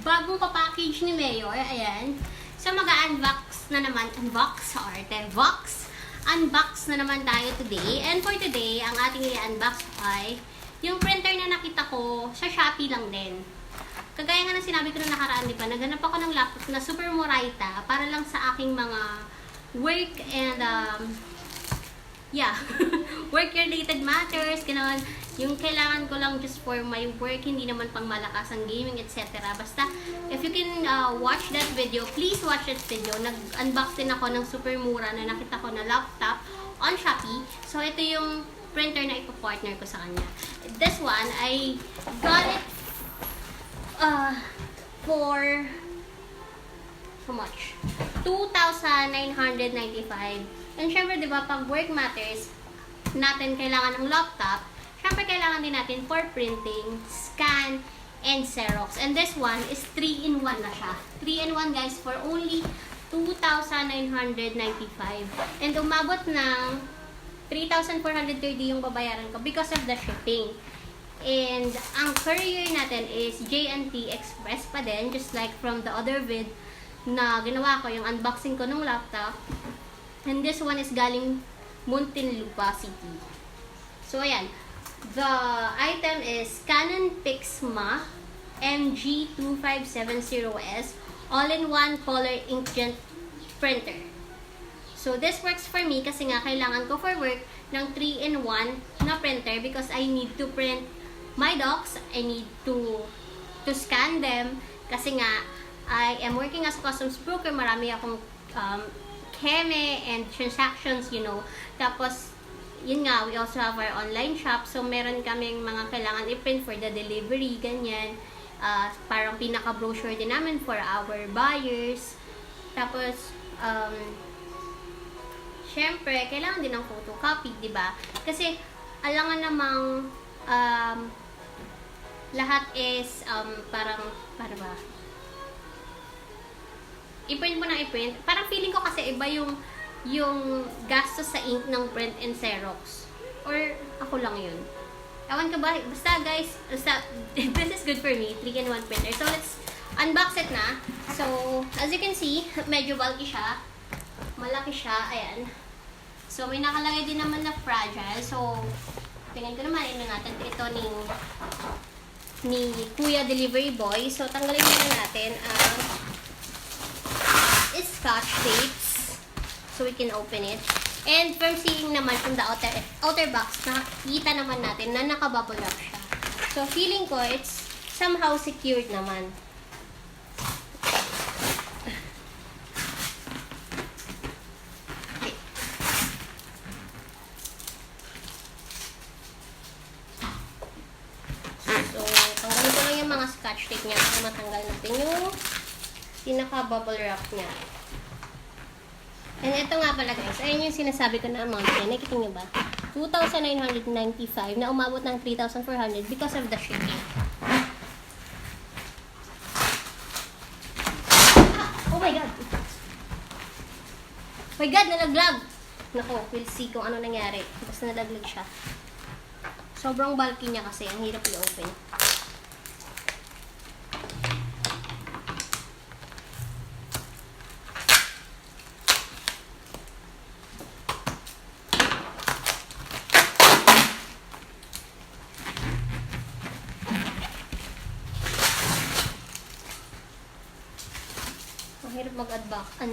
bagong papackage ni Mayor. Ayan. So, mag-unbox na naman. Unbox na naman tayo today. And for today, ang ating i-unbox ay yung printer na nakita ko sa Shopee lang din. Kagaya nga ng sinabi ko na nakaraan, di ba? Naghanap ako ng laptop na super murayta para lang sa aking mga work and work-related matters, gano'n. Yung kailangan ko lang just for my work, hindi naman pang malakas ang gaming, etc. Basta, if you can watch that video, please watch that video. Nag-unbox din ako ng super mura na nakita ko na laptop on Shopee. So, ito yung printer na ipo-partner ko sa kanya. This one, I got it for how much? 2,995. And syempre, di ba, pag work matters, natin kailangan ng laptop, syempre kailangan din natin for printing, scan, and Xerox. And this one is 3-in-1 na siya. 3-in-1 guys, for only 2,995. And umabot ng 3,430 yung babayaran ko because of the shipping. And ang courier natin is J&T Express pa din, just like from the other vid na ginawa ko, yung unboxing ko ng laptop. And this one is galing Muntinlupa City. So, ayan. The item is Canon Pixma MG2570S all-in-one color inkjet printer. So, this works for me kasi nga kailangan ko for work ng 3-in-1 na printer because I need to print my docs. I need to scan them kasi nga I am working as a customs broker. Marami akong keme and transactions, you know. Tapos, yun nga, we also have our online shop. So, meron kaming mga kailangan i-print for the delivery, ganyan. Parang pinaka-brochure din namin for our buyers. Tapos, syempre, kailangan din ng photocopy, di ba? Kasi, alangan namang lahat is parang, para ba? I-print mo na i-print. Parang feeling ko kasi iba yung gastos sa ink ng print and Xerox. Or ako lang yun. Ewan ka ba? Basta guys, this is good for me. 3-in-1 printer. So let's unbox it na. So, as you can see, medyo bulky siya. Malaki siya. Ayan. So, may nakalagay din naman na fragile. So, tingnan ko naman. Ino natin ito ni Kuya Delivery Boy. So, tanggalin muna natin ang scotch tapes so we can open it. And from seeing naman from the outer box, nakikita naman natin na nakabubble wrap siya. So, feeling ko it's somehow secured naman. Scotch tape niya para matanggal natin yung pinaka-bubble wrap niya. And ito nga pala guys, ayun yung sinasabi ko na amount niya. Nakikita niyo ba? 2,995 na umabot ng 3,400 because of the shipping. Oh my God! Oh my God! Nalaglag! Nako, we'll see kung ano nangyari. Basta nalaglag siya. Sobrang bulky niya kasi. Ang hirap i-open. Hirap mag-unbox.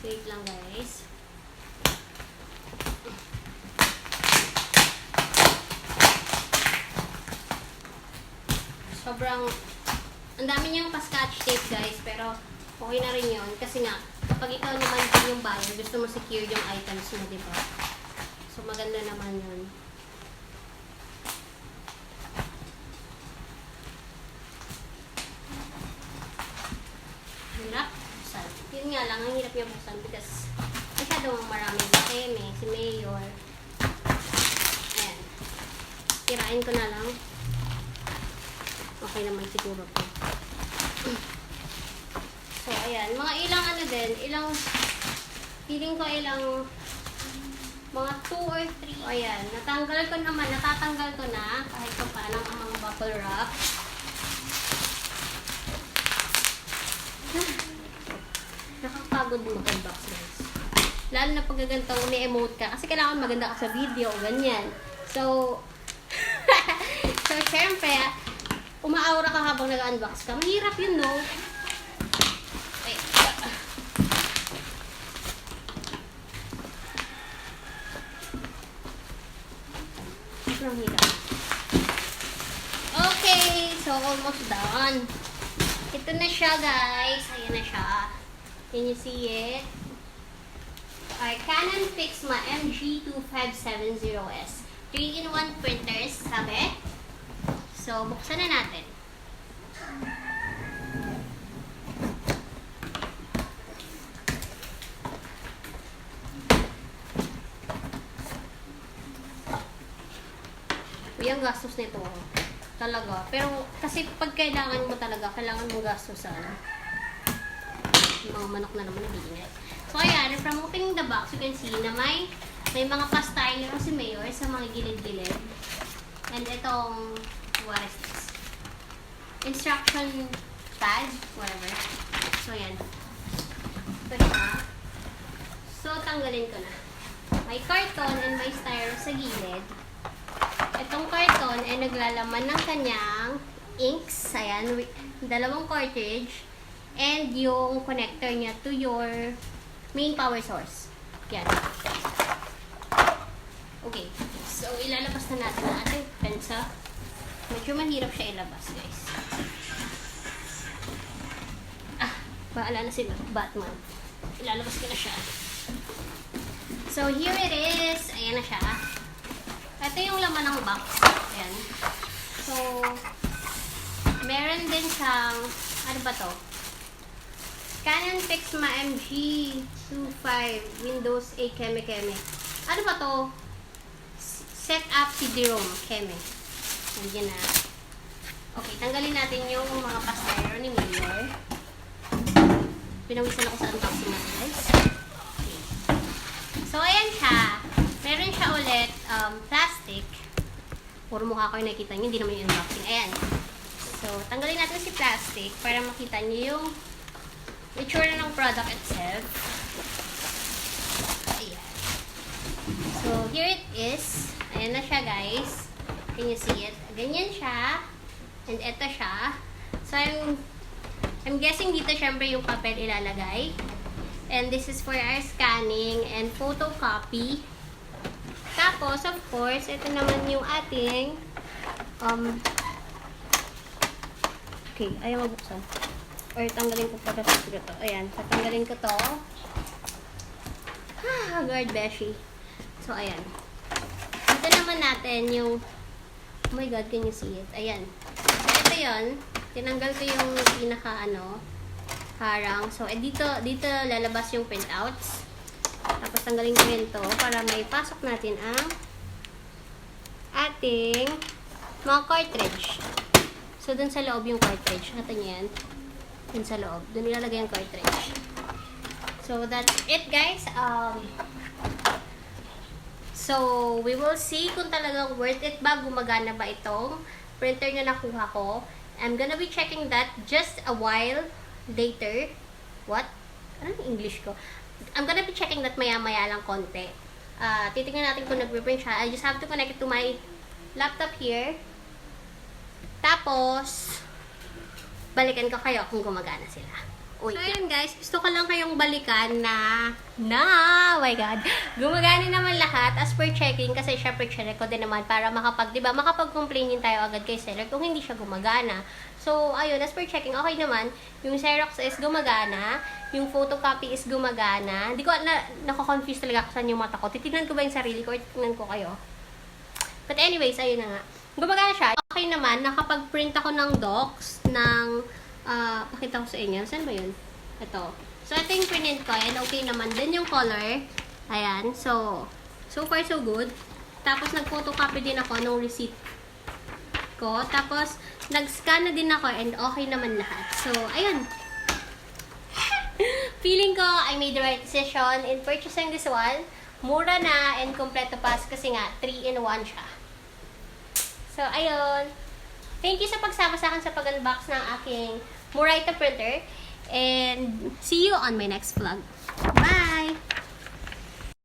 Wait lang guys. Sobrang, ang dami niyang pa-scotch tape guys, pero okay na rin yun. Kasi nga, kapag ikaw naman din yung buyer, gusto mo secure yung items mo, diba? So, maganda naman yun. Hirap buksan. Yun nga lang, ang hirap yung buksan because masyadong maraming keme, si Mayor. Ayan. Tirain ko na lang. Okay naman siguro po. So, ayan. Mga ilang ano din, feeling ko ilang mga 2 or 3. O, ayan. Natatanggal ko na kahit pa paano ang mga bubble wrap. nakakapagod mag-unbox guys. Lalo na pag ganitong umi-emote ka. Kasi kailangan maganda ka sa video, ganyan. So, so syempre, umaaura ka habang nag-unbox ka. Mahirap yun, no? Ay, sobrang hirap. Okay, so almost done. Ito na siya, guys. Ayan na siya. Can you see it? Our Canon Pixma MG2570S. 3-in-1 printers, sabi. So, buksan na natin. Uy, ang gastos nito. Talaga. Pero, kasi pag kailangan mo talaga, kailangan mo gastos sa ano. Yung mga manok na naman nag-iingat. So, ayan. From opening the box, you can see na may mga pa-styler si Mayor sa mga gilid-gilid. And itong, what is this? Instruction pad, whatever. So, ayan. Ito siya. So, tanggalin ko na. May carton and may styro sa gilid. Itong carton ay naglalaman ng kanyang inks. Ayan, dalawang cartridge. And yung connector niya to your main power source. Yan. Okay. So, ilalabas na natin ang ating pensa. Medyo mahirap siya ilabas, guys. Baala na si Batman. Ilalabas ko na siya. So, here it is. Ayan na siya. Ito yung laman ng box. Ayan. So, meron din siyang, ano ba to? Canon Pixma MG25 Windows 8 Keme. Ano ba to? Setup CD-ROM Keme. Nandiyan na. Okay, tanggalin natin yung mga pa-styro ni Mayor. Pinawisan ako sa unboxing natin, guys. Okay. So, ayan siya. Meron siya ulit plastic. Puro mukha ko yung nakikita nyo, hindi naman yung unboxing. Ayan. So, tanggalin natin si plastic para makita nyo yung itsura ng product itself. Ayan. So, here it is. Ayan na siya, guys. Can you see it? Ganyan siya. And ito siya. So, I'm guessing dito syempre yung papel ilalagay. And this is for our scanning and photocopy. Tapos, of course, ito naman yung ating okay, ayaw mabuksan. Or tanggalin ko pa kasi ito. Ayan, tatanggalin ko to. Guard beshi. So, ayan. Ito naman natin yung, oh my god, can you see it? Ayan. So, ito yun. Tinanggal ko yung pinaka, harang. So, dito lalabas yung printouts. Tapos, tanggalin ko yun to para may pasok natin ang ating mga cartridge. So, dun sa loob yung cartridge. Natin yan. Dun sa loob. Dun ilalagay yung cartridge. So, that's it, guys. So, we will see kung talagang worth it ba, gumagana ba itong printer na nakuha ko. I'm gonna be checking that just a while later. What? Anong English ko? I'm gonna be checking that maya-maya lang konti. Titignan natin kung nag-reprint siya. I just have to connect it to my laptop here. Tapos, balikan ko kayo kung gumagana sila. Uy. So, yun guys, gusto ko lang kayong balikan na, oh my god, gumagana naman lahat as per checking kasi syempre check ko din naman para makapag-complainin tayo agad kay seller kung hindi siya gumagana. So, ayun, as per checking, okay naman. Yung Xerox is gumagana, yung photocopy is gumagana. Hindi ko, nako-confuse talaga ako saan yung mata ko. Titignan ko ba yung sarili ko or titignan ko kayo? But anyways, ayun na nga. Gumagana siya. Okay naman, nakapag-print ako ng docs, pakita ko sa inyo. Saan ba yun? Ito. So, ito yung print ko. And okay naman din yung color. Ayan. So far so good. Tapos, nag-photocopy din ako ng receipt ko. Tapos, nag-scan na din ako and okay naman lahat. So, ayun. Feeling ko, I made the right decision in purchasing this one. Mura na and kompleto pa kasi nga, 3-in-1 siya. So, ayun. Thank you sa pagsama sa akin sa pag-unbox ng aking Murata printer. And see you on my next vlog. Bye!